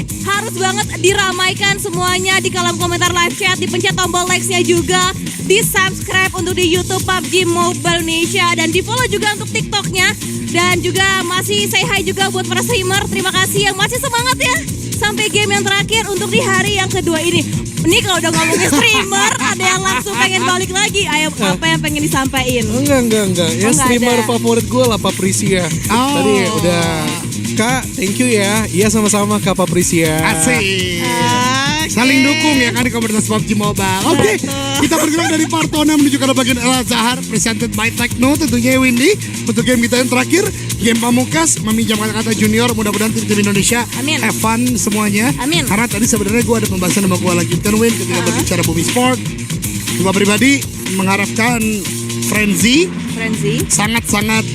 nih harus banget diramaikan semuanya di kolom komentar live chat, dipencet tombol like-nya juga, di subscribe untuk di YouTube PUBG Mobile Indonesia, dan di follow juga untuk TikToknya. Dan juga masih say hi juga buat para streamer. Terima kasih yang masih semangat ya sampai game yang terakhir untuk di hari yang kedua ini. Ini kalau udah ngomongin streamer, ada yang langsung pengen balik lagi. Ayo, apa yang pengen disampaikan? Enggak. Ya streamer favorit gue lah Paprisia. Tadi udah Kak, thank you ya. Iya sama-sama Kak Paprisia. Asik. Saling dukung ya kan di komunitas PUBG Mobile. Oke, kita bergerak dari Partona menuju ke bagian El Zahar, presented by Tekno tentunya Windy. Untuk game kita yang terakhir, game Pamungkas meminjam kata-kata junior. Mudah-mudahan tim Indonesia have fun semuanya. Amin. Karena tadi sebenarnya gue ada pembahasan sama gue lanjutkan Win ketika berbicara Bumi Sport. Gue pribadi mengharapkan Frenzy sangat-sangat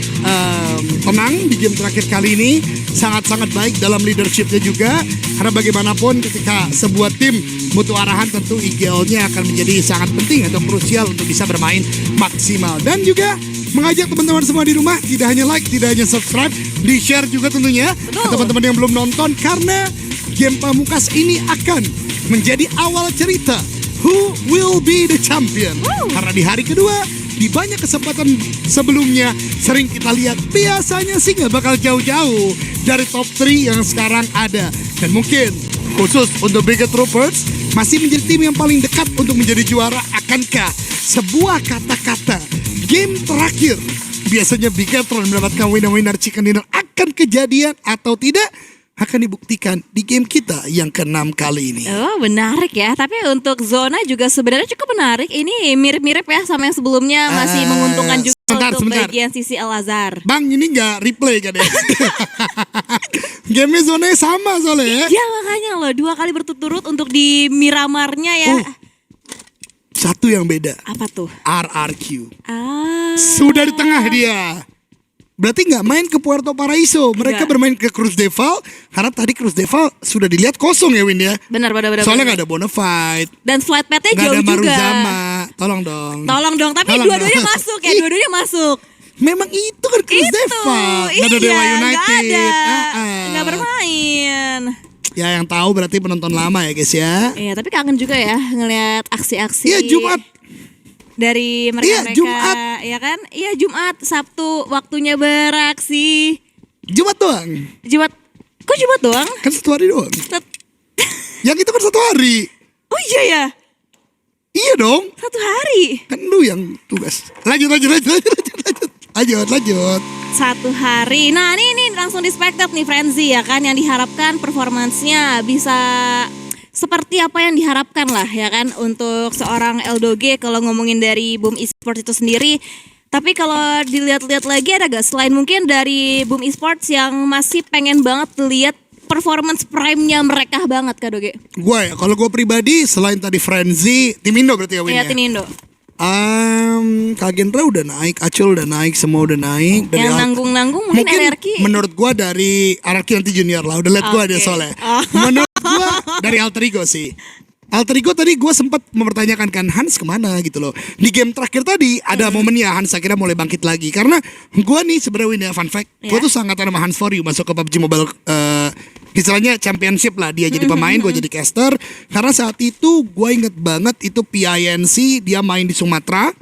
tenang di game terakhir kali ini, sangat-sangat baik dalam leadershipnya juga. Karena bagaimanapun ketika sebuah tim butuh arahan, tentu IGL-nya akan menjadi sangat penting atau krusial untuk bisa bermain maksimal. Dan juga mengajak teman-teman semua di rumah, tidak hanya like, tidak hanya subscribe, di-share juga tentunya ke teman-teman yang belum nonton. Karena game Pamungkas ini akan menjadi awal cerita who will be the champion. Karena di hari kedua, di banyak kesempatan sebelumnya sering kita lihat biasanya sih nggak bakal jauh-jauh dari top 3 yang sekarang ada. Dan mungkin khusus untuk Bigot Troopers masih menjadi tim yang paling dekat untuk menjadi juara. Akankah sebuah kata-kata game terakhir biasanya Bigatron mendapatkan winner chicken dinner akan kejadian atau tidak? Akan dibuktikan di game kita yang ke-6 kali ini. Oh, menarik ya. Tapi untuk zona juga sebenarnya cukup menarik. Ini mirip-mirip ya sama yang sebelumnya, masih menguntungkan juga untuk bagian sisi Al-Azhar. Bang, ini nggak replay kan ya? Game zonanya sama soalnya. Iya, makanya loh 2 kali berturut-turut untuk di Miramarnya ya. Satu yang beda. Apa tuh? RRQ. Sudah di tengah dia. Berarti nggak main ke Puerto Paraiso, mereka bermain ke Cruz Deval. Karena tadi Cruz Deval sudah dilihat kosong ya Win ya. Benar. Soalnya nggak ada Bonafide. Dan flight path-nya jauh ada juga. Maruzama. Tolong dong. Tapi dua-duanya masuk ya, dua-duanya masuk. Memang itu kan Cruz Deval. Nggak ada Dewa United. Nggak bermain. Ya yang tahu berarti penonton lama ya guys ya. Iya, tapi kangen juga ya ngelihat aksi-aksi. Iya Jumat. Dari mereka, Jumat. ya kan? Iya Jumat, Sabtu waktunya beraksi. Jumat doang. Kok Jumat doang? Kan 1 hari doang. Yang itu kan 1 hari. Oh iya ya. Iya dong. 1 hari. Kan lu yang tugas. Lanjut. 1 hari. Nah ini langsung di spectate nih Frenzy ya kan, yang diharapkan performansnya bisa seperti apa yang diharapkan lah ya kan untuk seorang Eldoge kalau ngomongin dari Boom Esports itu sendiri. Tapi kalau dilihat-lihat lagi ada gak selain mungkin dari Boom Esports yang masih pengen banget lihat performance prime-nya mereka banget Kak Doge? Kalau gue pribadi selain tadi Frenzy, tim Indo berarti ya Win ya? Iya tim Indo. Kak Gendra udah naik, Acul udah naik, semua udah naik. Yang nanggung-nanggung mungkin RRQ. Menurut gue dari RRQ nanti junior lah, udah liat gue dia soalnya. Menurut gue dari Alter Ego sih. Alter Ego tadi gue sempat mempertanyakan kan Hans kemana gitu loh. Di game terakhir tadi ada momennya Hans akhirnya mulai bangkit lagi. Karena gue nih sebenarnya Win ya, fun fact, gue tuh sangat sama Hans For You masuk ke PUBG Mobile istilahnya championship lah, dia jadi pemain, gue jadi caster. Karena saat itu gue inget banget itu PINC, dia main di Sumatera,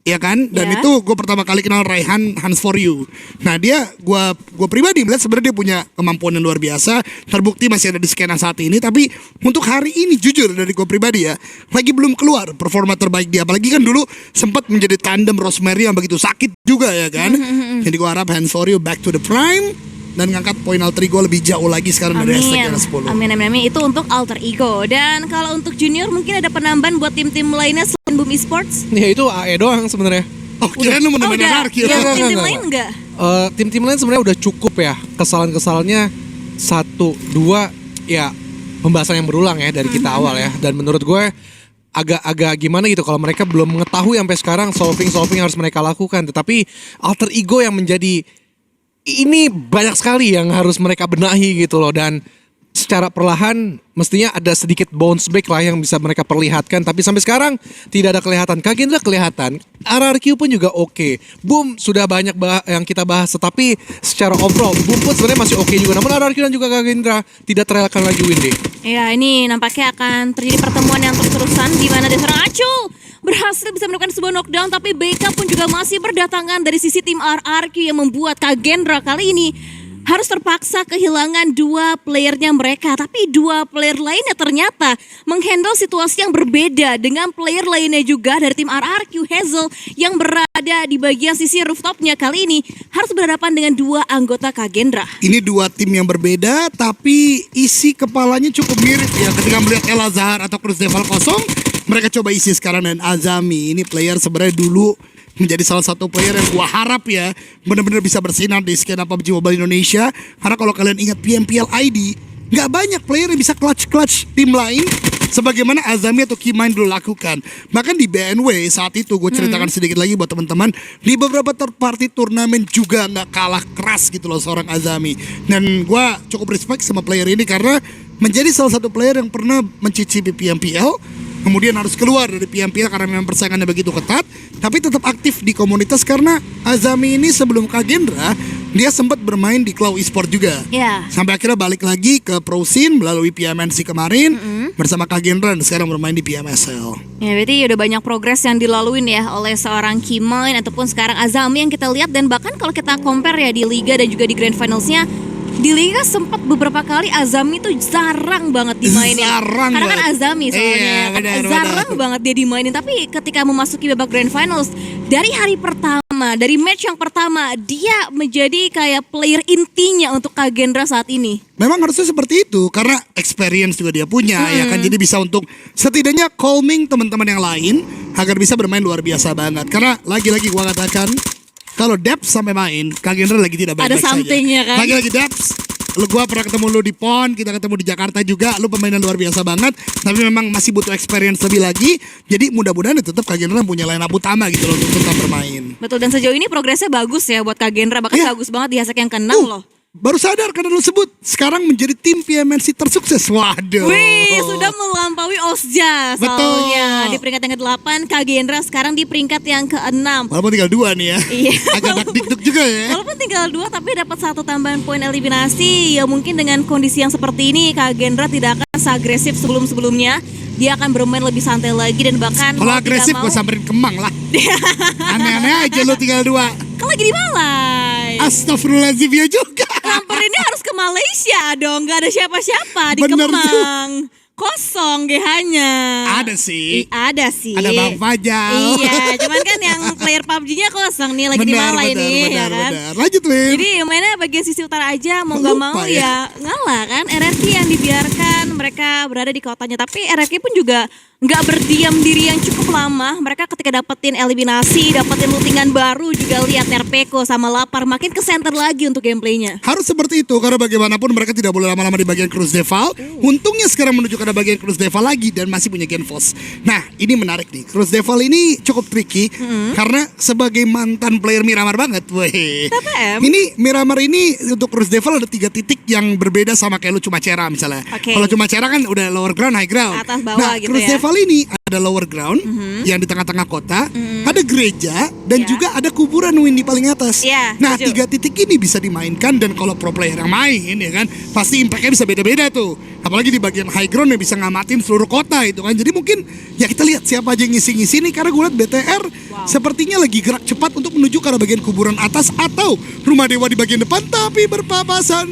ya kan? Dan itu gue pertama kali kenal Raihan Hans For You. Nah dia, gue pribadi melihat sebenarnya dia punya kemampuan yang luar biasa. Terbukti masih ada di skena saat ini. Tapi untuk hari ini jujur dari gue pribadi ya, lagi belum keluar performa terbaik dia. Apalagi kan dulu sempat menjadi tandem Rosemary yang begitu sakit juga ya kan. Jadi gue harap Hans For You back to the prime dan ngangkat poin Alter Ego lebih jauh lagi sekarang dari hashtag yang 10. Amin. Itu untuk Alter Ego. Dan kalau untuk junior mungkin ada penambahan buat tim-tim lainnya selain Boom Esports? Ya itu AE doang sebenarnya. Kirain lu menemani RRQ. Tim-tim lain enggak? Tim-tim lain sebenarnya udah cukup ya. Kesalahan-kesalahannya 1, 2 ya pembahasan yang berulang ya dari kita awal ya. Dan menurut gue agak gimana gitu kalau mereka belum mengetahui sampai sekarang solving harus mereka lakukan. Tetapi Alter Ego yang menjadi ini banyak sekali yang harus mereka benahi gitu loh. Dan secara perlahan mestinya ada sedikit bounce back lah yang bisa mereka perlihatkan. Tapi sampai sekarang tidak ada kelihatan. Kagendra kelihatan, RRQ pun juga oke. Boom sudah banyak yang kita bahas, tetapi secara overall Boom pun sebenarnya masih oke juga. Namun RRQ dan juga Kagendra tidak terelakkan lagi win deh. Ya, ini nampaknya akan terjadi pertemuan yang terus-terusan di mana dari seorang Acu berhasil bisa menemukan sebuah knockdown, tapi backup pun juga masih berdatangan dari sisi tim RRQ yang membuat Kagendra kali ini harus terpaksa kehilangan dua playernya mereka. Tapi dua player lainnya ternyata menghandle situasi yang berbeda dengan player lainnya juga dari tim RRQ. Hazel yang berada di bagian sisi rooftopnya kali ini harus berhadapan dengan dua anggota Kagendra. Ini dua tim yang berbeda tapi isi kepalanya cukup mirip ya. Ketika melihat El Azhar atau Cruz Devil kosong, mereka coba isi sekarang. Dan Azami ini player sebenarnya dulu menjadi salah satu player yang gua harap ya benar-benar bisa bersinar di skena PUBG Mobile Indonesia. Karena kalau kalian ingat PMPL ID, nggak banyak player yang bisa clutch tim lain sebagaimana Azami atau Kimain dulu lakukan. Bahkan di BNW saat itu gue ceritakan sedikit lagi buat teman-teman, di beberapa third party turnamen juga nggak kalah keras gitu loh seorang Azami. Dan gue cukup respect sama player ini karena menjadi salah satu player yang pernah mencicipi PMPL, kemudian harus keluar dari PMPL karena memang persaingannya begitu ketat, tapi tetap aktif di komunitas. Karena Azami ini sebelum Kagendra dia sempat bermain di Cloud Esport juga. Sampai akhirnya balik lagi ke Pro Scene melalui PMNC kemarin bersama Kagendra dan sekarang bermain di PMSL. Ya, berarti udah banyak progres yang dilaluin ya oleh seorang Kimain ataupun sekarang Azami yang kita lihat. Dan bahkan kalau kita compare ya di Liga dan juga di Grand Finalsnya, di Liga sempat beberapa kali Azami tuh jarang banget dimainin. Karena kan Azami soalnya jarang banget dia dimainin. Tapi ketika memasuki babak Grand Finals, dari hari pertama, dari match yang pertama, dia menjadi kayak player intinya untuk Kagendra saat ini. Memang harusnya seperti itu karena experience juga dia punya ya kan. Jadi bisa untuk setidaknya calming teman-teman yang lain agar bisa bermain luar biasa banget. Karena lagi-lagi gua katakan, kalau Depth sampai main, Kagendra lagi tidak baik-baik saja. Ada something-nya kan. Lagi-lagi Depth, gua pernah ketemu lu di PON, kita ketemu di Jakarta juga, lu pemainan luar biasa banget. Tapi memang masih butuh experience lebih lagi. Jadi mudah-mudahan tetap Kagendra punya line up utama gitu loh untuk tetap bermain. Betul, dan sejauh ini progresnya bagus ya buat Kagendra. Bahkan bagus banget di hashtag yang ke-6 loh. Baru sadar karena lu sebut sekarang menjadi tim PMNC tersukses. Waduh. Wih, sudah melampaui Osja soalnya. Di peringkat yang ke-8, Kagendra sekarang di peringkat yang ke-6. Walaupun tinggal 2 nih ya. Iya. Agak dak-dikduk juga ya. Walaupun tinggal 2 tapi dapat 1 tambahan poin eliminasi. Ya mungkin dengan kondisi yang seperti ini Kagendra tidak akan seagresif sebelum-sebelumnya. Dia akan bermain lebih santai lagi dan bahkan kalau agresif gue samperin Kemang lah. Aneh-aneh aja lu tinggal 2. Kan lagi di Malai. Astagfirullahaladzim ya juga. Ini harus ke Malaysia dong, gak ada siapa-siapa di Bener Kemang. Kosong GH-nya. Ada sih. Ada sih. Ada Bang Fajal. Iya, cuman kan yang player PUBG-nya kosong nih lagi di Malai nih, ya kan. Lanjut, Win. Jadi mainnya bagian sisi utara aja, mau gak mau ya ngalah kan. RRQ yang dibiarkan mereka berada di kotanya, tapi RRQ pun juga nggak berdiam diri yang cukup lama. Mereka ketika dapetin eliminasi, dapetin lootingan baru, juga lihat Nerpeko sama Lapar makin ke center lagi untuk gameplaynya. Harus seperti itu karena bagaimanapun mereka tidak boleh lama-lama di bagian Cruz Devil. Untungnya sekarang menuju ke bagian Cruz Devil lagi dan masih punya Genfos. Nah, ini menarik nih. Cruz Devil ini cukup tricky karena sebagai mantan player Miramar banget. Weh. Ini Miramar ini untuk Cruz Devil ada 3 titik yang berbeda sama kayak lu cuma Cera misalnya. Kalau cuma Cera kan udah lower ground, high ground. Atas bawah gitu Cruz ya. Devil ini ada lower ground yang di tengah-tengah kota, ada gereja dan juga ada kuburan Win di paling atas. Nah, 3 titik ini bisa dimainkan dan kalau pro player yang main ya kan, pasti impact-nya bisa beda-beda tuh. Apalagi di bagian high ground yang bisa ngamatin seluruh kota itu kan. Jadi mungkin ya kita lihat siapa aja yang ngisi-ngisi nih karena gue lihat BTR sepertinya lagi gerak cepat untuk menuju ke arah bagian kuburan atas atau rumah dewa di bagian depan tapi berpapasan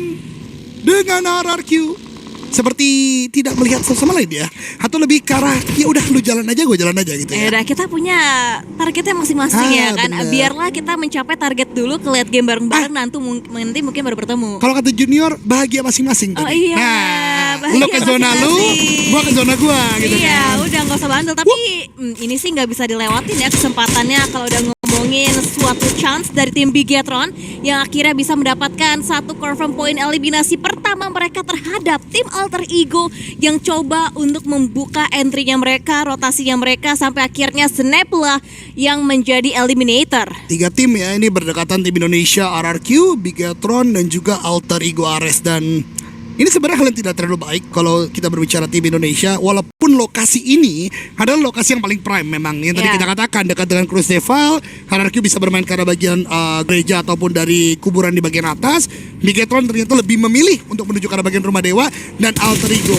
dengan RRQ. Seperti tidak melihat sama lain ya, atau lebih ke arah ya udah lu jalan aja gue jalan aja gitu ya. Udah kita punya targetnya masing-masing ya kan. Bener. Biarlah kita mencapai target dulu, ke lihat game bareng-bareng nanti mungkin baru bertemu. Kalau kata junior bahagia masing-masing tadi. Oh iya. Nah, lu ke zona lu, gua ke zona gua gitu. Iya, udah nggak usah bandel. Tapi ini sih nggak bisa dilewatin ya kesempatannya kalau udah ngomongin suatu chance dari tim Bigetron yang akhirnya bisa mendapatkan 1 confirm point eliminasi pertama mereka terhadap tim Alter Ego yang coba untuk membuka entry-nya mereka, rotasinya mereka sampai akhirnya Snap lah yang menjadi eliminator. 3 tim ya, ini berdekatan tim Indonesia, RRQ, Bigetron dan juga Alter Ego Ares. Dan Ini sebenarnya hal yang tidak terlalu baik kalau kita berbicara tim Indonesia, walaupun lokasi ini adalah lokasi yang paling prime memang. Yang tadi kita katakan dekat dengan Cruz Deval, HRQ bisa bermain ke arah bagian gereja ataupun dari kuburan di bagian atas. Bigetron ternyata lebih memilih untuk menuju ke arah bagian rumah dewa dan Alter Ego.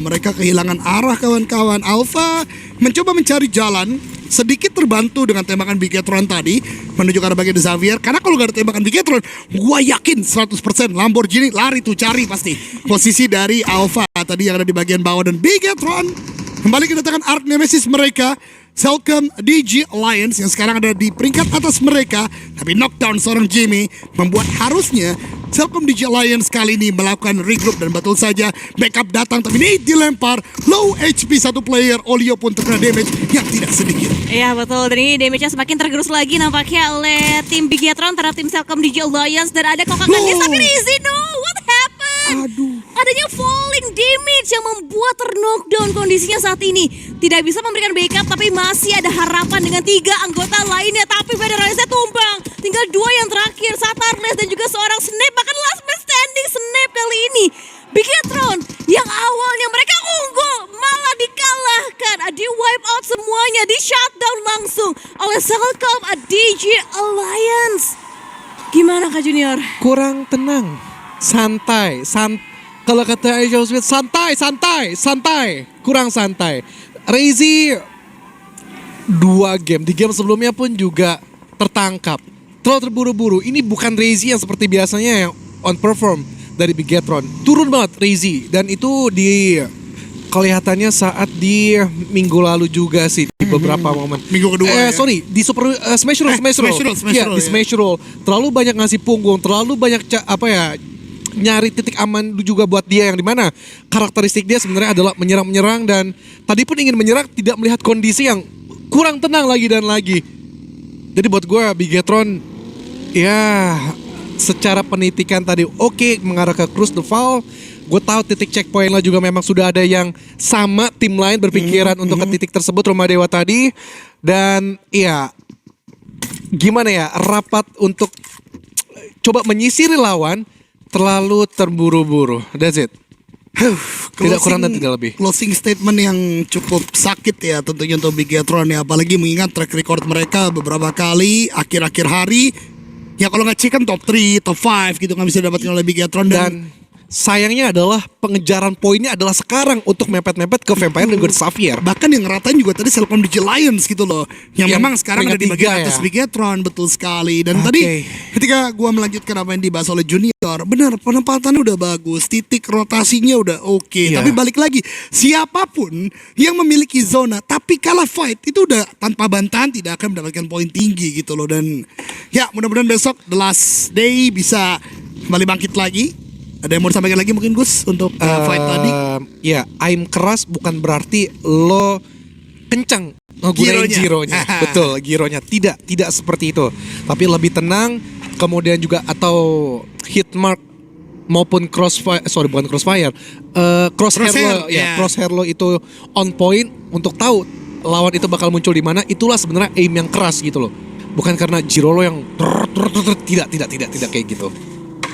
Mereka kehilangan arah kawan-kawan. Alpha mencoba mencari jalan, sedikit terbantu dengan tembakan Bigetron tadi menuju ke arah bagian Xavier. Karena kalau gak ada tembakan Bigetron, gua yakin 100% Lamborghini lari tuh cari pasti posisi dari Alpha tadi yang ada di bagian bawah. Dan Bigetron kembali kedatangan Arch Nemesis mereka, Celcom DG Alliance yang sekarang ada di peringkat atas mereka. Tapi knockdown seorang Jimmy membuat harusnya Celcom DG Alliance kali ini melakukan regroup. Dan betul saja backup datang, tapi ini dilempar low HP satu player. Olio pun terkena damage yang tidak sedikit. Iya betul, dan ini damage-nya semakin tergerus lagi nampaknya oleh tim Bigetron terhadap tim Celcom DG Alliance. Dan ada kokakan dia tapi easy, no, what happened? Adanya falling damage yang membuat ter-knockdown kondisinya saat ini. Tidak bisa memberikan backup, tapi masih ada harapan dengan 3 anggota lainnya. Tapi Federalisnya tumbang, tinggal 2 yang terakhir, Satarles dan juga seorang Snape. Bahkan last man standing Snape kali ini. Bigetron yang awalnya mereka unggul malah dikalahkan, di wipe out semuanya, di shutdown langsung oleh Celcom DG Alliance. Gimana Kak Junior? Kurang tenang, santai. Kalau kata Angel Smith, santai. Kurang santai. Reizi 2 game, di game sebelumnya pun juga tertangkap. Terlalu terburu-buru. Ini bukan Reizi yang seperti biasanya yang on perform dari Bigetron. Turun banget Reizi, dan itu di kelihatannya saat di minggu lalu juga sih di beberapa momen. Minggu kedua ya? Di Super Smash Roll. Di Smash Roll. Terlalu banyak ngasih punggung, terlalu banyak nyari titik aman juga buat dia, yang dimana karakteristik dia sebenarnya adalah menyerang dan tadi pun ingin menyerang, tidak melihat kondisi yang kurang tenang lagi dan lagi. Jadi buat gue Bigetron ya secara penitikan tadi oke, mengarah ke Cruz Deval. Gue tahu titik checkpoint lah juga memang sudah ada yang sama tim lain berpikiran untuk ke titik tersebut, rumah dewa tadi. Dan ya gimana ya, rapat untuk coba menyisiri lawan terlalu terburu-buru. That's it. Tidak kurang dan tidak lebih. Closing statement yang cukup sakit ya tentunya untuk Bigetron ya. Apalagi mengingat track record mereka beberapa kali akhir-akhir hari. Ya kalau nggak cek kan top 3, top 5 gitu nggak bisa dapatkan oleh Bigetron. Dan sayangnya adalah pengejaran poinnya adalah sekarang untuk mepet-mepet ke Vampire dan juga Xavier. Bahkan yang ngeratain juga tadi Celcom DG Lions gitu loh. Yang memang sekarang ada di bagian atas Bigetron, betul sekali. Dan tadi ketika gua melanjutkan apa yang dibahas oleh Junior, benar penempatannya udah bagus, titik rotasinya udah oke. Tapi balik lagi, siapapun yang memiliki zona tapi kalah fight itu udah tanpa bantahan tidak akan mendapatkan poin tinggi gitu loh. Dan ya mudah-mudahan besok the last day bisa kembali bangkit lagi. Ada yang mau disampaikan lagi mungkin Gus untuk fight tadi? Ya, aim keras bukan berarti lo kencang ngegunain gironya. Betul, gironya tidak seperti itu. Tapi lebih tenang, kemudian juga atau hit mark maupun crosshair lo itu on point untuk tahu lawan itu bakal muncul di mana. Itulah sebenarnya aim yang keras gitu loh. Bukan karena giro lo yang tidak kayak gitu.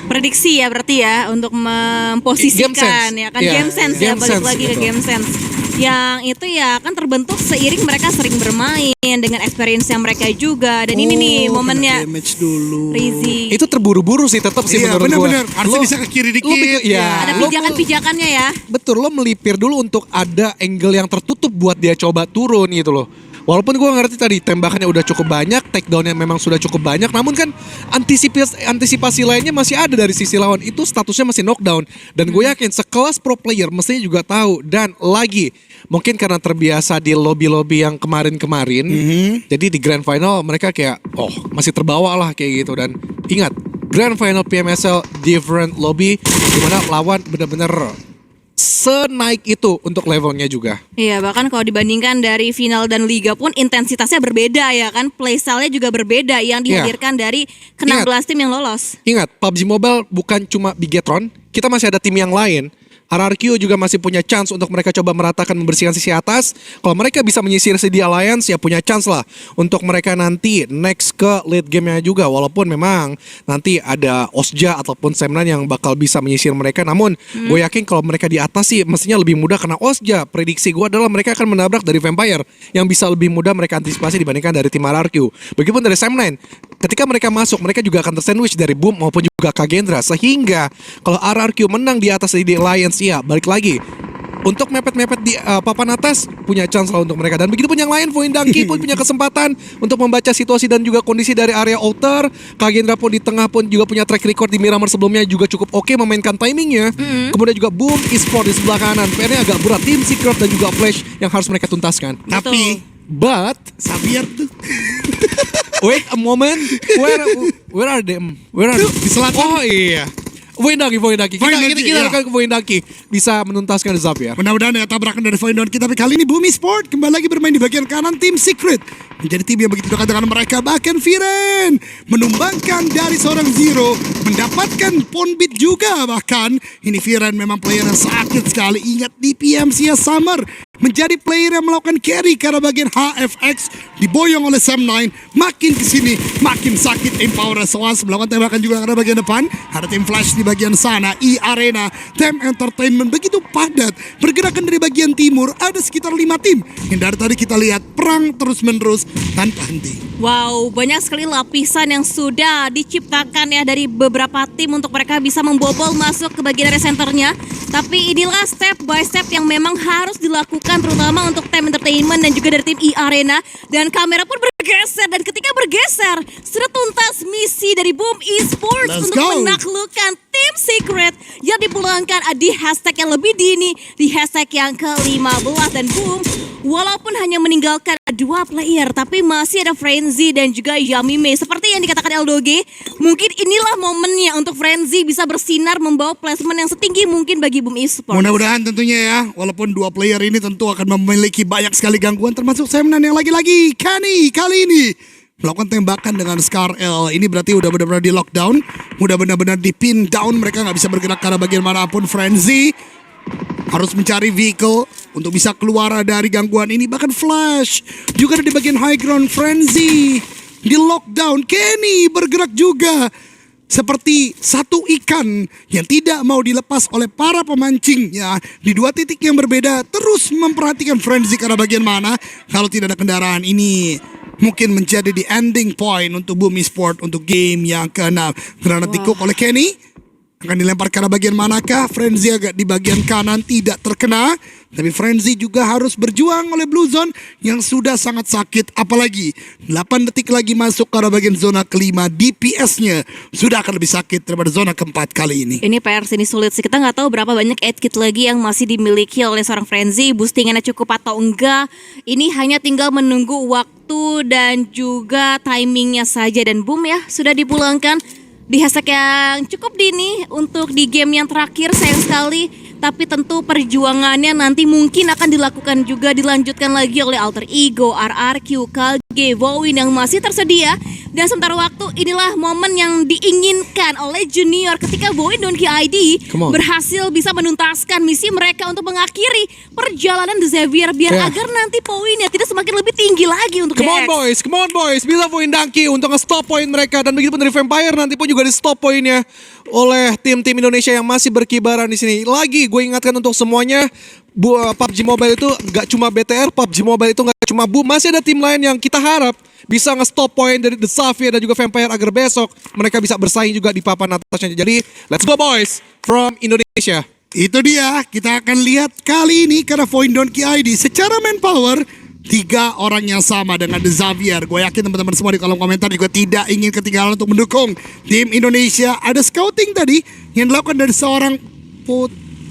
Prediksi ya berarti ya untuk memposisikan ya kan, game sense ya, balik lagi ke game sense yang itu ya kan terbentuk seiring mereka sering bermain dengan experience yang mereka juga. Dan ini nih momennya damage dulu. Reizi itu terburu-buru sih tetap sih menurut gue. Bener-bener harusnya bisa ke kiri dikit. Ada pijakan-pijakannya ya. Betul, lo melipir dulu untuk ada angle yang tertutup buat dia coba turun gitu loh. Walaupun gue ngerti tadi tembakannya udah cukup banyak, takedownnya memang sudah cukup banyak, namun kan antisipasi lainnya masih ada dari sisi lawan. Itu statusnya masih knockdown. Dan gue yakin sekelas pro player mestinya juga tahu. Dan lagi, mungkin karena terbiasa di lobby-lobby yang kemarin-kemarin, jadi di grand final mereka kayak masih terbawa lah kayak gitu. Dan ingat, grand final PMSL different lobby, dimana lawan benar-benar senaik itu untuk levelnya juga. Iya, bahkan kalau dibandingkan dari final dan liga pun intensitasnya berbeda ya kan. Playstyle-nya juga berbeda yang dihadirkan dari ke-16 tim yang lolos. Ingat, PUBG Mobile bukan cuma Bigetron, kita masih ada tim yang lain. RRQ juga masih punya chance untuk mereka coba meratakan membersihkan sisi atas. Kalau mereka bisa menyisir si The Alliance ya punya chance lah untuk mereka nanti next ke late game-nya juga. Walaupun memang nanti ada Osja ataupun Semnan yang bakal bisa menyisir mereka. Namun gue yakin kalau mereka di atas sih mestinya lebih mudah karena Osja. Prediksi gue adalah mereka akan menabrak dari Vampire yang bisa lebih mudah mereka antisipasi dibandingkan dari tim RRQ. Begitupun dari Sam9. Ketika mereka masuk, mereka juga akan tersandwich dari Boom maupun juga Kagendra. Sehingga kalau RRQ menang di atas The Alliance, ya balik lagi untuk mepet-mepet di papan atas punya chance lah untuk mereka. Dan begitu pun yang lain, Voindanki pun punya kesempatan untuk membaca situasi dan juga kondisi dari area outer. Kagendra pun di tengah pun juga punya track record di Miramar sebelumnya juga cukup oke memainkan timingnya. Kemudian juga Boom Esport di sebelah kanan. PR-nya agak berat, Team Secret dan juga Flash yang harus mereka tuntaskan. Tapi But Xavier tuh wait a moment, where are them? di selatan. Oh iya, Voindanki. Kita iya. akan ke Voindanki bisa menuntaskan Xavier. Mudah-mudahan ya tabrakan dari Voindanki. Tapi kali ini Bumi Sport kembali lagi bermain di bagian kanan tim Secret. Menjadi tim yang begitu dekat dengan mereka. Bahkan Viren menumbangkan dari seorang Zero. Mendapatkan Ponbit juga bahkan. Ini Viren memang player yang sakit sekali. Ingat di PMC ya Summer. Menjadi player yang melakukan carry karena bagian HFX diboyong oleh Sam9. Makin kesini makin sakit Empower SOAS melakukan tembakan juga karena bagian depan. Ada tim Flash di bagian sana. Arena, Tem Entertainment begitu padat. Bergerakan dari bagian timur ada sekitar 5 tim. Yang dari tadi kita lihat perang terus menerus tanpa henti. Wow, banyak sekali lapisan yang sudah diciptakan ya dari beberapa tim untuk mereka bisa membobol masuk ke bagian area centernya. Tapi inilah step by step yang memang harus dilakukan terutama untuk Tem Entertainment dan juga dari tim Arena. Dan kamera pun bergeser dan ketika bergeser sudah tuntas misi dari Boom Esports Let's untuk go. menaklukkan tim Secret yang dipulangkan di hashtag yang lebih dini, di hashtag yang ke-15. Dan Boom walaupun hanya meninggalkan 2 player tapi masih ada Frenzy dan juga Yamime. Seperti yang dikatakan Eldoge, mungkin inilah momennya untuk Frenzy bisa bersinar membawa placement yang setinggi mungkin bagi Boom Esports. Mudah-mudahan tentunya ya, walaupun 2 player ini tentu akan memiliki banyak sekali gangguan termasuk Semnan yang lagi-lagi Kani kali ini melakukan tembakan dengan Scar L. Ini berarti udah benar-benar di lockdown, udah benar-benar di pin down, mereka nggak bisa bergerak karena bagian manapun. Frenzy harus mencari vehicle untuk bisa keluar dari gangguan ini. Bahkan Flash juga ada di bagian high ground. Frenzy di lockdown. Kenny bergerak juga seperti satu ikan yang tidak mau dilepas oleh para pemancingnya di 2 titik yang berbeda. Terus memperhatikan Frenzy karena bagian mana kalau tidak ada kendaraan. Ini mungkin menjadi the ending point untuk Bumi Sport untuk game yang ke-6. Granat dikuk oleh Kenny. Akan dilempar ke arah bagian manakah? Frenzy agak di bagian kanan tidak terkena. Tapi Frenzy juga harus berjuang oleh Blue Zone yang sudah sangat sakit. Apalagi 8 detik lagi masuk ke arah bagian zona ke-5. DPS-nya sudah akan lebih sakit daripada zona ke-4 kali ini. Ini PR sini sulit sih. Kita nggak tahu berapa banyak aid kit lagi yang masih dimiliki oleh seorang Frenzy. Boostingannya cukup atau enggak. Ini hanya tinggal menunggu waktu dan juga timingnya saja. Dan Boom ya sudah dipulangkan di hashtag yang cukup dini untuk di game yang terakhir. Sayang sekali. Tapi tentu perjuangannya nanti mungkin akan dilakukan juga, dilanjutkan lagi oleh Alter Ego, RRQ, KG, Vowin yang masih tersedia. Dan sementara waktu inilah momen yang diinginkan oleh Junior ketika Vowin Donkey ID berhasil bisa menuntaskan misi mereka untuk mengakhiri perjalanan The Xavier biar agar nanti poinnya tidak semakin lebih tinggi lagi untuk Come on boys, bisa Voindanki untuk nge-stop poin mereka. Dan begitu pun dari Vampire nanti pun juga di-stop poinnya oleh tim-tim Indonesia yang masih berkibaran di sini. Lagi gue ingatkan untuk semuanya, PUBG Mobile itu gak cuma BTR, PUBG Mobile itu gak cuma Boom, masih ada tim lain yang kita harap bisa nge-stop point dari The Xavier dan juga Vampire agar besok mereka bisa bersaing juga di papan atasnya. Jadi let's go boys from Indonesia. Itu dia, kita akan lihat kali ini karena Voindanki ID secara manpower 3 orang yang sama dengan The Xavier. Gue yakin teman-teman semua di kolom komentar juga tidak ingin ketinggalan untuk mendukung tim Indonesia. Ada scouting tadi yang dilakukan dari seorang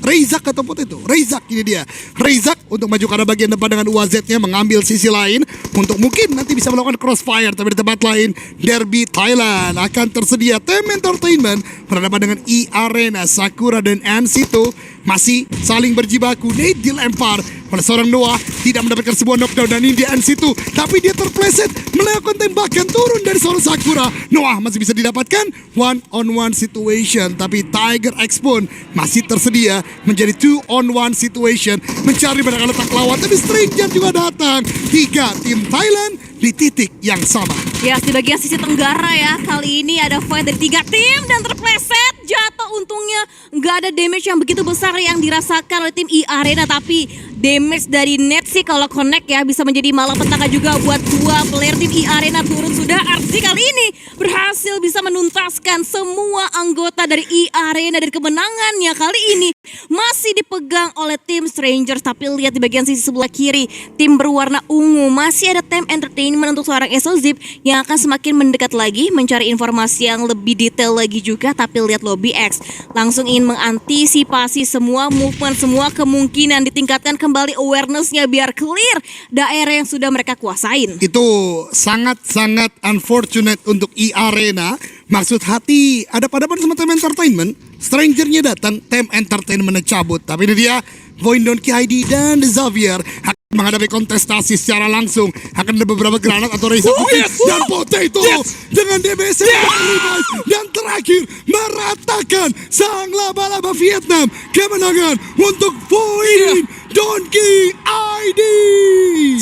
Reizak atau itu Reizak, ini dia Reizak untuk maju ke arah bagian depan dengan UAZ-nya mengambil sisi lain untuk mungkin nanti bisa melakukan crossfire. Tapi di tempat lain Derby Thailand akan tersedia. Tem Entertainment berhadapan dengan Arena. Sakura dan Ansito masih saling berjibaku. Nate dilempar oleh seorang Noah, tidak mendapatkan sebuah knockdown dan ini di end situ, tapi dia terpleset melakukan tembakan turun dari seorang Sakura. Noah masih bisa didapatkan one on one situation, tapi Tiger X pun masih tersedia menjadi 2-on-1 situation, mencari pada letak lawan, tapi Stranger juga datang. 3 tim Thailand di titik yang sama. Ya, di bagian sisi tenggara ya. Kali ini ada fight dari 3 tim dan terpleset jatuh. Untungnya nggak ada damage yang begitu besar yang dirasakan oleh tim E-Arena, tapi damage dari net sih kalau connect ya bisa menjadi malapetaka juga buat 2 player tim E-Arena turun sudah. Arti kali ini berhasil bisa menuntaskan semua anggota dari E-Arena dan kemenangannya kali ini masih dipegang oleh tim Strangers. Tapi lihat di bagian sisi sebelah kiri, tim berwarna ungu masih ada Time Entertainment untuk seorang Exozip yang akan semakin mendekat lagi mencari informasi yang lebih detail lagi juga. Tapi lihat Lobby X langsung ingin mengantisipasi semua movement, semua kemungkinan, ditingkatkan kembali awarenessnya biar clear daerah yang sudah mereka kuasain. Itu sangat-sangat unfortunate untuk E-Arena. Maksud hati ada padapan sama Time Entertainment. Strangernya datang, Time Entertainment cabut. Tapi ini dia, Void Donkey ID dan Xavier akan menghadapi kontestasi secara langsung. Akan ada beberapa granat atau Reza dan Potato dengan DBS dan terakhir meratakan sang laba-laba Vietnam. Kemenangan untuk Void Donkey ID.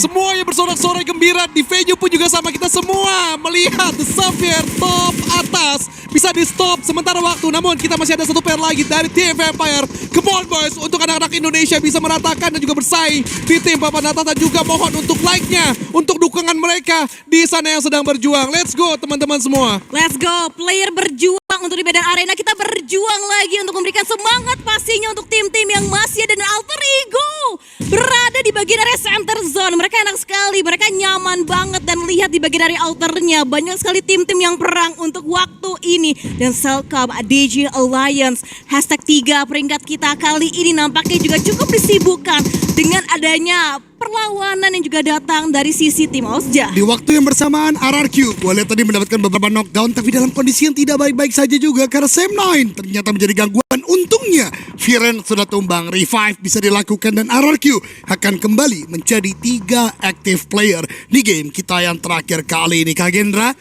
Semuanya bersorak-sorai gembira. Di venue pun juga sama, kita semua melihat The Xavier top atas bisa di stop sementara waktu. Namun kita masih ada satu pair lagi dari tim Vampire. Come on boys, untuk anak-anak Indonesia bisa meratakan dan juga bersaing di tim Papanata. Dan juga mohon untuk like-nya, untuk dukungan mereka di sana yang sedang berjuang. Let's go teman-teman semua. Let's go, player berjuang untuk di medan arena. Kita berjuang lagi untuk memberikan semangat pastinya untuk tim-tim yang masih ada dan alter ego berada di bagian area center zone. Mereka enak sekali, mereka nyaman banget. Dan lihat di bagian area outernya, banyak sekali tim-tim yang perang untuk waktu ini. Dan Selcom DJ Alliance #3 peringkat kita kali ini nampaknya juga cukup disibukkan dengan adanya perlawanan yang juga datang dari sisi tim Ozja. Di waktu yang bersamaan RRQ, gue lihat tadi mendapatkan beberapa knockdown, tapi dalam kondisi yang tidak baik-baik saja juga karena Sam9 ternyata menjadi gangguan. Untungnya Viren sudah tumbang, revive bisa dilakukan dan RRQ akan kembali menjadi 3 active player di game kita yang terakhir kali ini. Kagendra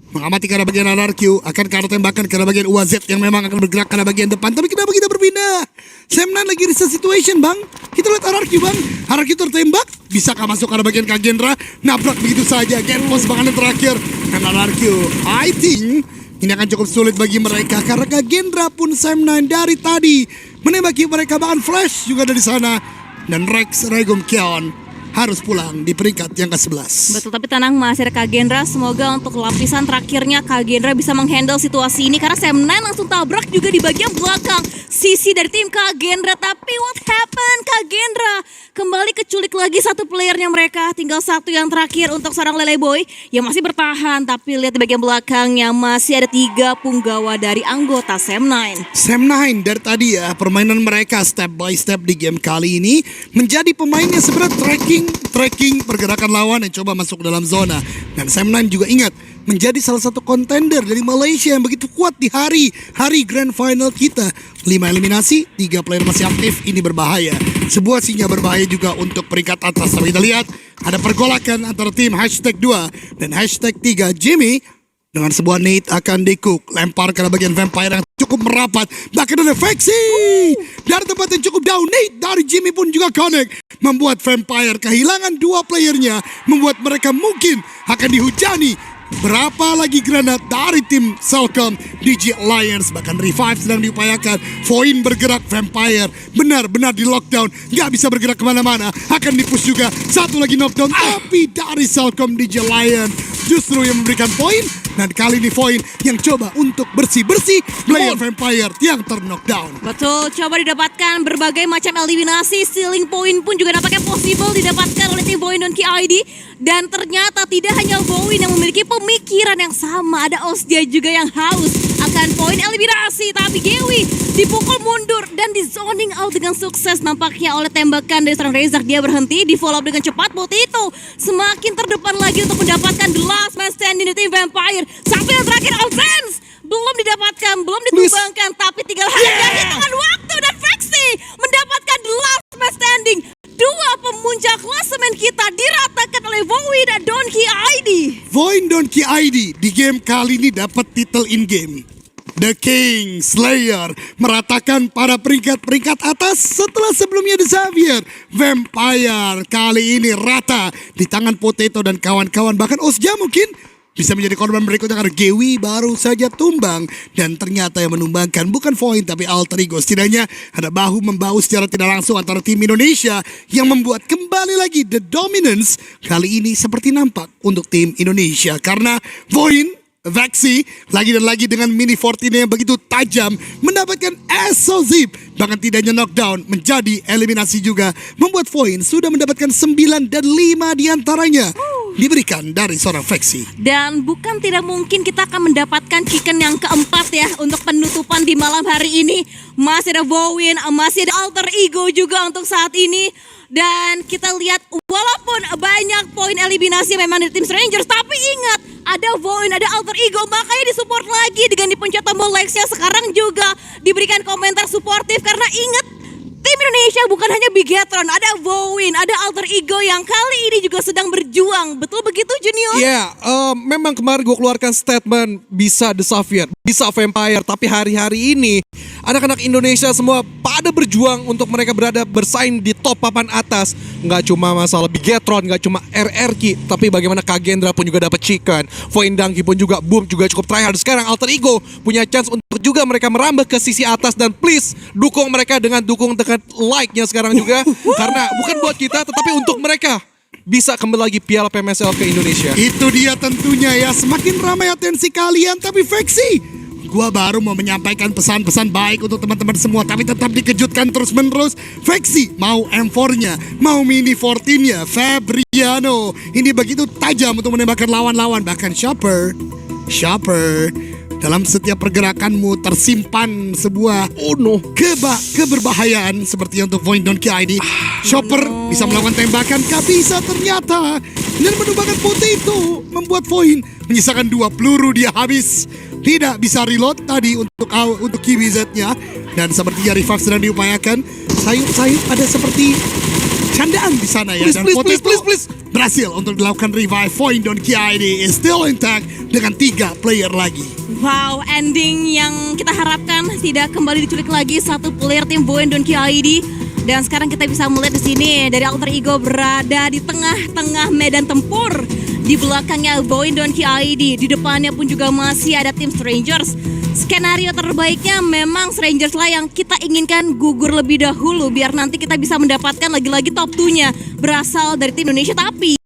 mengamati ke arah bagian RRQ, akan ke arah tembakan ke arah bagian UAZ yang memang akan bergerak ke arah bagian depan. Tapi kenapa kita berpindah? Sam9 lagi reset situation bang. Kita lihat RRQ bang, RRQ tertembak, bisakah masuk ke arah bagian Kagendra? Nabrak begitu saja, get lost bahkan yang terakhir. Dan RRQ, I think ini akan cukup sulit bagi mereka karena Kagendra pun Sam9 dari tadi menembaki mereka, bahkan Flash juga ada di sana. Dan Rex Regum Kion harus pulang di peringkat yang ke-11. Betul, tapi tenang masih ada Kagendra. Semoga untuk lapisan terakhirnya Kagendra bisa menghandle situasi ini karena Sam9 langsung tabrak juga di bagian belakang sisi dari tim Kagendra. Tapi what happened? Kagendra kembali keculik lagi satu playernya mereka. Tinggal satu yang terakhir untuk seorang Lele Boy yang masih bertahan. Tapi lihat di bagian belakangnya masih ada 3 punggawa dari anggota Sam9. Sam9 dari tadi ya, permainan mereka step by step di game kali ini menjadi pemain yang sebenarnya tracking pergerakan lawan yang coba masuk dalam zona. Dan Sam9 juga ingat menjadi salah satu kontender dari Malaysia yang begitu kuat di hari grand final kita. 5 eliminasi, 3 player masih aktif, ini berbahaya. Sebuah sinyal berbahaya juga untuk peringkat atas. Tapi kita lihat ada pergolakan antara tim #2 dan #3 Jimmy. Dengan sebuah nade akan di-cook, lempar ke bagian Vampire yang cukup merapat. Bahkan ada Vexi dari tempat yang cukup down. Nade dari Jimmy pun juga connect, membuat Vampire kehilangan 2 playernya, membuat mereka mungkin akan dihujani. Berapa lagi granat dari tim Selcom DJ Alliance, bahkan revive sedang diupayakan. Void bergerak, Vampire benar-benar di lockdown, nggak bisa bergerak kemana-mana. Akan dipush juga, satu lagi knockdown, tapi dari Selcom DJ Alliance justru yang memberikan poin. Dan kali ini Void yang coba untuk bersih-bersih player Vampire yang ter-knockdown. Betul, coba didapatkan berbagai macam eliminasi. Stealing point pun juga nampaknya possible didapatkan oleh tim Void Donkey ID. Dan ternyata tidak hanya Void yang memiliki pemikiran yang sama, ada Ozja juga yang haus akan poin eliminasi. Tapi Gewi dipukul mundur dan di zoning out dengan sukses nampaknya oleh tembakan dari seorang Rezak. Dia berhenti, di follow up dengan cepat. Potato semakin terdepan lagi untuk mendapatkan the last man standing di tim Vampire. Sampai yang terakhir Alzens belum didapatkan, belum ditumbangkan, tapi tinggal hanya hitungan waktu dan Vexi mendapatkan the last man standing. 2 pemuda Void Donkey ID di game kali ini dapat titel in-game. The King Slayer meratakan para peringkat-peringkat atas setelah sebelumnya The Xavier. Vampire kali ini rata di tangan Potato dan kawan-kawan. Bahkan Osja mungkin bisa menjadi korban berikutnya karena Gewi baru saja tumbang. Dan ternyata yang menumbangkan bukan Void tapi Alter Ego. Setidaknya ada bahu-membahu secara tidak langsung antara tim Indonesia yang membuat kembali lagi the dominance kali ini seperti nampak untuk tim Indonesia. Karena Void Vaxi lagi dan lagi dengan mini 14 yang begitu tajam mendapatkan explosive, bahkan tidak hanya knockdown menjadi eliminasi juga, membuat Void sudah mendapatkan 9 dan 5 diantaranya diberikan dari seorang Vaxi. Dan bukan tidak mungkin kita akan mendapatkan chicken yang keempat ya untuk penutupan di malam hari ini. Masih ada Void, masih ada Alter Ego juga untuk saat ini. Dan kita lihat walaupun banyak poin eliminasi memang dari tim Strangers, tapi ingat ada Void, ada Alter Ego, makanya disupport lagi dengan dipencet tombol like-nya. Sekarang juga diberikan komentar suportif karena ingat tim Indonesia bukan hanya Bigetron, ada Void, ada Alter Ego yang kali ini juga sedang berjuang. Betul begitu Junior? Ya, memang kemarin gue keluarkan statement bisa The Xavier, bisa Vampire, tapi hari-hari ini anak-anak Indonesia semua pada berjuang untuk mereka berada bersaing di top papan atas. Nggak cuma masalah Bigetron, nggak cuma RRQ, tapi bagaimana Kagendra pun juga dapat chicken. Void Donkey pun juga boom juga cukup tryhard. Sekarang Alter Ego punya chance untuk juga mereka merambah ke sisi atas dan please dukung mereka dengan like-nya sekarang juga karena bukan buat kita tetapi untuk mereka bisa kembali lagi Piala PMSL ke Indonesia. Itu dia tentunya ya, semakin ramai atensi kalian tapi Vaxi, gua baru mau menyampaikan pesan-pesan baik untuk teman-teman semua tapi tetap dikejutkan terus-menerus. Vaxi mau M4-nya, mau mini 14-nya, Fabriano ini begitu tajam untuk menembakkan lawan-lawan. Bahkan Shopper dalam setiap pergerakanmu tersimpan sebuah keberbahayaan seperti untuk Void Donkey ID. Shopper bisa melakukan tembakan, gak bisa ternyata. Dan menumbangkan Potato membuat Void menyisakan 2 peluru, dia habis. Tidak bisa reload tadi untuk Kiwi Z-nya. Dan sepertinya revive sedang diupayakan. Sayup-sayup ada seperti candaan di sana ya. Dan Potato berhasil untuk dilakukan revive. Void Donkey ID is still intact dengan 3 player lagi. Wow, ending yang kita harapkan tidak kembali diculik lagi satu player tim Void Donkey ID. Dan sekarang kita bisa melihat di sini dari Alter Ego berada di tengah-tengah medan tempur. Di belakangnya Void Donkey ID, di depannya pun juga masih ada tim Strangers. Skenario terbaiknya memang Strangers lah yang kita inginkan gugur lebih dahulu biar nanti kita bisa mendapatkan lagi-lagi top 2-nya berasal dari tim Indonesia. Tapi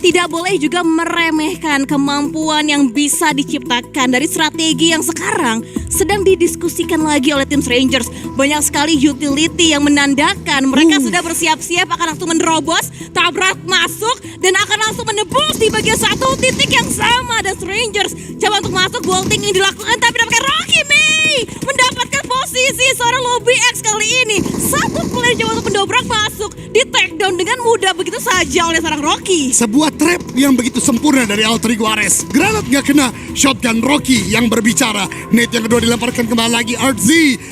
tidak boleh juga meremehkan kemampuan yang bisa diciptakan dari strategi yang sekarang sedang didiskusikan lagi oleh tim Strangers. Banyak sekali utility yang menandakan mereka sudah bersiap-siap akan langsung menerobos, tabrak masuk dan akan langsung menembus di bagian satu titik yang sama. Dan Strangers coba untuk masuk, bolting yang dilakukan tapi dapatkan Rocky May mendapatkan posisi seorang Lobby X kali ini. Satu player coba untuk mendobrak masuk, di take down dengan mudah begitu saja oleh seorang Rocky. Sebuah trap yang begitu sempurna dari Alter Ego Ares. Granat gak kena, shotgun Rocky yang berbicara. Nate yang kedua dilemparkan kembali lagi. RZ,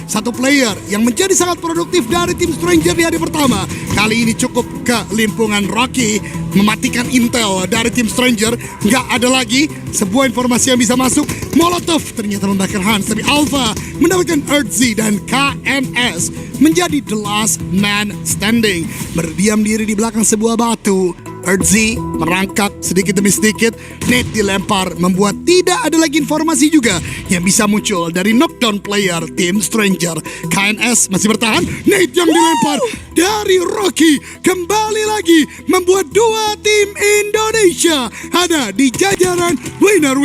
satu player yang menjadi sangat produktif dari tim Stranger di hari pertama. Kali ini cukup ke limpungan Rocky, mematikan intel dari tim Stranger. Gak ada lagi sebuah informasi yang bisa masuk. Molotov ternyata membakar Hans, tapi Alpha mendapatkan RZ dan KNS menjadi the last man standing. Berdiam diri di belakang sebuah batu. RZ merangkak sedikit demi sedikit. Nate dilempar membuat tidak ada lagi informasi juga yang bisa muncul dari knockdown player tim Stranger. KNS masih bertahan. Nate yang dilempar dari Rocky kembali lagi membuat 2 tim Indonesia ada di jajaran winner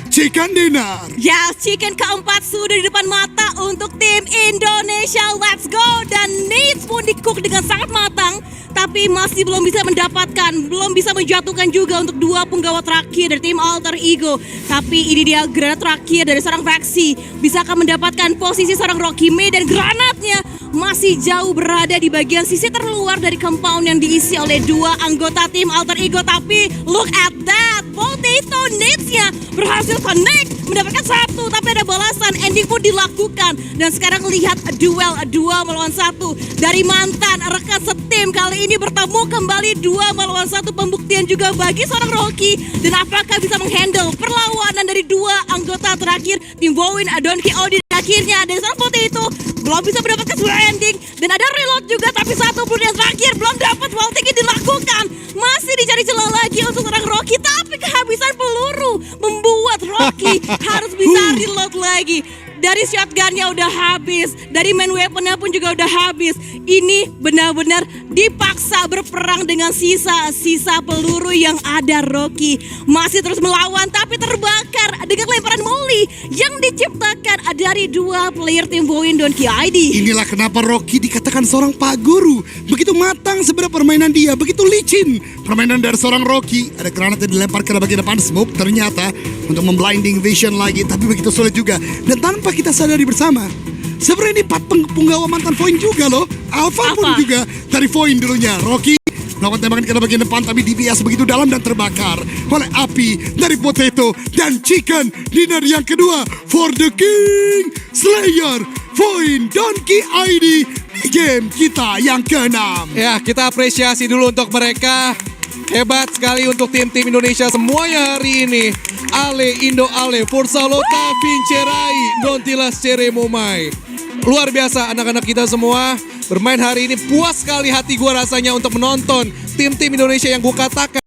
Chicken Dinner. Ya, chicken keempat sudah di depan mata untuk tim Indonesia. Let's go. Dan Nate pun di-cook dengan sangat matang, tapi masih belum bisa mendapatkan, belum bisa menjatuhkan juga untuk 2 penggawa terakhir dari tim Alter Ego. Tapi ini dia granat terakhir dari seorang Vaxi. Bisakah mendapatkan posisi seorang Rocky May, dan granatnya masih jauh berada di bagian sisi terluar dari compound yang diisi oleh 2 anggota tim Alter Ego. Tapi look at that, Potato Nate-nya berhasil connect mendapatkan satu, tapi ada balasan, ending pun dilakukan. Dan sekarang lihat duel 2 melawan 1 dari mantan rekan setim, kali ini bertemu kembali 2 melawan 1, pembuktian juga bagi seorang Rocky. Dan apakah bisa menghandle perlawanan dari 2 anggota terakhir tim Bowen, Donkey Audi, dan akhirnya dari seorang Potato belum bisa mendapatkan sebuah ending. Dan ada reload juga, tapi satu peluru yang terakhir belum dapat, vaulting dilakukan. Masih dicari celah lagi untuk seorang Rocky, tapi kehabisan peluru membuat Rocky harus bisa reload lagi. Dari shotgunnya udah habis, dari main weaponnya pun juga udah habis. Ini benar-benar dipaksa berperang dengan sisa-sisa peluru yang ada. Rocky masih terus melawan, tapi terbakar dengan lemparan molly yang diciptakan dari 2 player tim Bowen Donkey ID. Inilah kenapa Rocky dikatakan seorang pak guru. Begitu matang sebenarnya permainan dia, begitu licin permainan dari seorang Rocky. Ada granat yang dilempar ke bagian depan, smoke ternyata untuk memblinding vision lagi, tapi begitu sulit juga. Dan tanpa kita sadari bersama, sebenarnya ini penggawa mantan Voin juga loh. Alpha pun juga dari Voin dulunya. Rocky melakukan tembakan ke bagian depan, tapi DPS begitu dalam dan terbakar oleh api dari Potato dan Chicken. Dinner yang kedua for the King Slayer Voin Donkey ID di game kita yang ke-6. Ya, kita apresiasi dulu untuk mereka. Hebat sekali untuk tim-tim Indonesia semuanya hari ini. Ale, Indo Ale, Forza Lota, Vincerai, Dontilas Ceremomai. Luar biasa anak-anak kita semua bermain hari ini. Puas sekali hati gua rasanya untuk menonton tim-tim Indonesia yang gua katakan